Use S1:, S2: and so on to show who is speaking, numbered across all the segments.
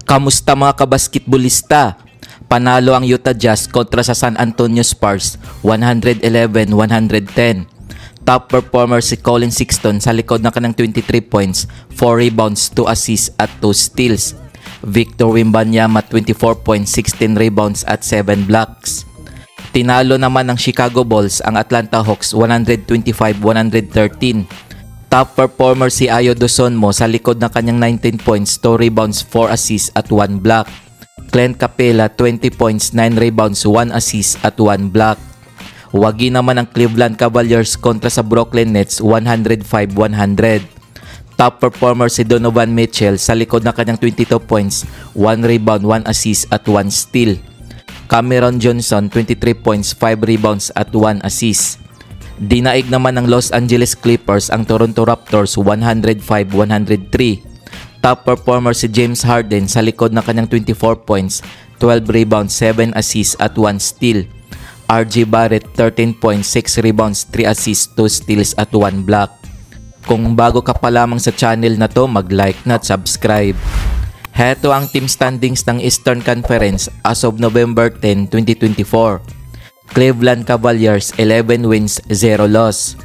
S1: Kamusta mga kabasketbolista? Panalo ang Utah Jazz kontra sa San Antonio Spurs 111-110. Top performer si Colin Sexton sa likod ng kanang 23 points, 4 rebounds, 2 assists at 2 steals. Victor Wembanyama 24 points, 16 rebounds at 7 blocks. Tinalo naman ng Chicago Bulls ang Atlanta Hawks 125-113. Top performer si Ayo Dosunmu sa likod ng kanyang 19 points, 2 rebounds, 4 assists at 1 block. Clint Capela 20 points, 9 rebounds, 1 assist at 1 block. Wagi naman ang Cleveland Cavaliers kontra sa Brooklyn Nets 105-100. Top performer si Donovan Mitchell sa likod ng kanyang 22 points, 1 rebound, 1 assist at 1 steal. Cameron Johnson 23 points, 5 rebounds at 1 assist. Dinaig naman ng Los Angeles Clippers ang Toronto Raptors 105-103. Top performer si James Harden sa likod ng kanyang 24 points, 12 rebounds, 7 assists at 1 steal. RJ Barrett 13 points, 6 rebounds, 3 assists, 2 steals at 1 block. Kung bago ka pa lamang sa channel na to, mag-like na at subscribe. Heto ang team standings ng Eastern Conference as of November 10, 2024. Cleveland Cavaliers 11 wins, 0 loss.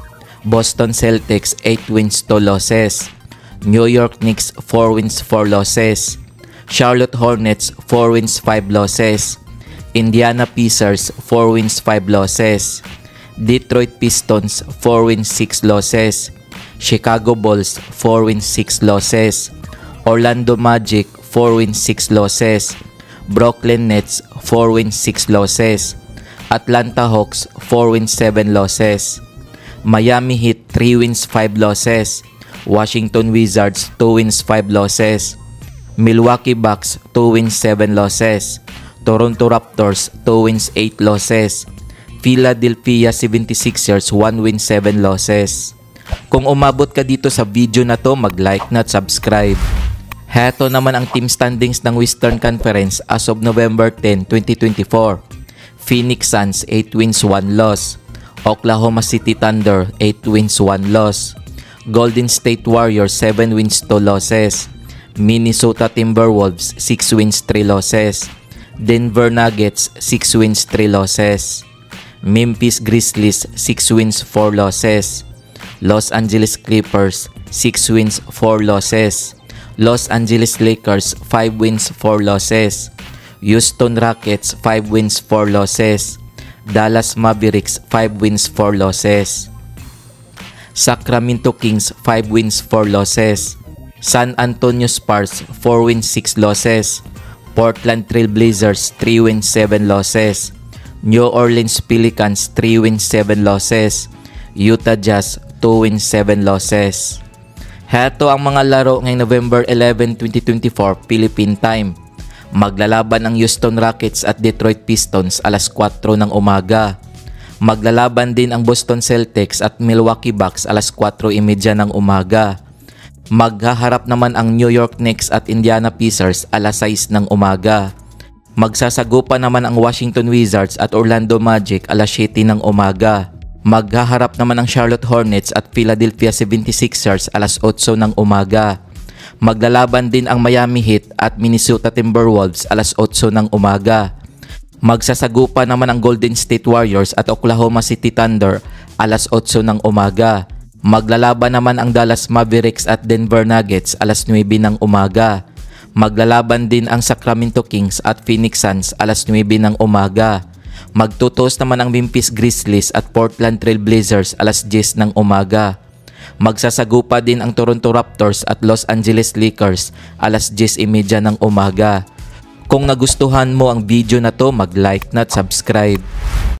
S1: Boston Celtics 8 wins, 2 losses. New York Knicks 4 wins, 4 losses. Charlotte Hornets 4 wins, 5 losses. Indiana Pacers 4 wins, 5 losses. Detroit Pistons 4 wins, 6 losses. Chicago Bulls 4 wins, 6 losses. Orlando Magic 4 wins, 6 losses. Brooklyn Nets 4 wins, 6 losses. Atlanta Hawks 4 wins, 7 losses. Miami Heat 3 wins, 5 losses. Washington Wizards 2 wins, 5 losses. Milwaukee Bucks 2 wins, 7 losses. Toronto Raptors 2 wins, 8 losses. Philadelphia 76ers 1 win, 7 losses. Kung umabot ka dito sa video na to, mag-like na at subscribe. Heto naman ang team standings ng Western Conference as of November 10, 2024. Phoenix Suns 8 wins, 1 loss. Oklahoma City Thunder 8 wins, 1 loss. Golden State Warriors 7 wins, 2 losses. Minnesota Timberwolves 6 wins, 3 losses. Denver Nuggets 6 wins, 3 losses. Memphis Grizzlies 6 wins, 4 losses. Los Angeles Clippers 6 wins, 4 losses. Los Angeles Lakers 5 wins, 4 losses. Houston Rockets 5 wins, 4 losses. Dallas Mavericks 5 wins, 4 losses. Sacramento Kings 5 wins, 4 losses. San Antonio Spurs 4 wins, 6 losses. Portland Trail Blazers 3 wins, 7 losses. New Orleans Pelicans 3 wins, 7 losses. Utah Jazz 2 wins, 7 losses. Heto ang mga laro ngayong November 11, 2024 Philippine Time. Maglalaban ang Houston Rockets at Detroit Pistons alas 4 ng umaga. Maglalaban din ang Boston Celtics at Milwaukee Bucks alas 4:30 ng umaga. Maghaharap naman ang New York Knicks at Indiana Pacers alas 6 ng umaga. Magsasagupa naman ang Washington Wizards at Orlando Magic alas 7 ng umaga. Maghaharap naman ang Charlotte Hornets at Philadelphia 76ers alas 8 ng umaga. Maglalaban din ang Miami Heat at Minnesota Timberwolves alas 8 ng umaga. Magsasagupa naman ang Golden State Warriors at Oklahoma City Thunder alas 8 ng umaga. Maglalaban naman ang Dallas Mavericks at Denver Nuggets alas 9 ng umaga. Maglalaban din ang Sacramento Kings at Phoenix Suns alas 9 ng umaga. Magtutos naman ang Memphis Grizzlies at Portland Trail Blazers alas 10 ng umaga. Magsasagupa din ang Toronto Raptors at Los Angeles Lakers alas 10:30 ng umaga. Kung nagustuhan mo ang video na to, mag-like na at subscribe.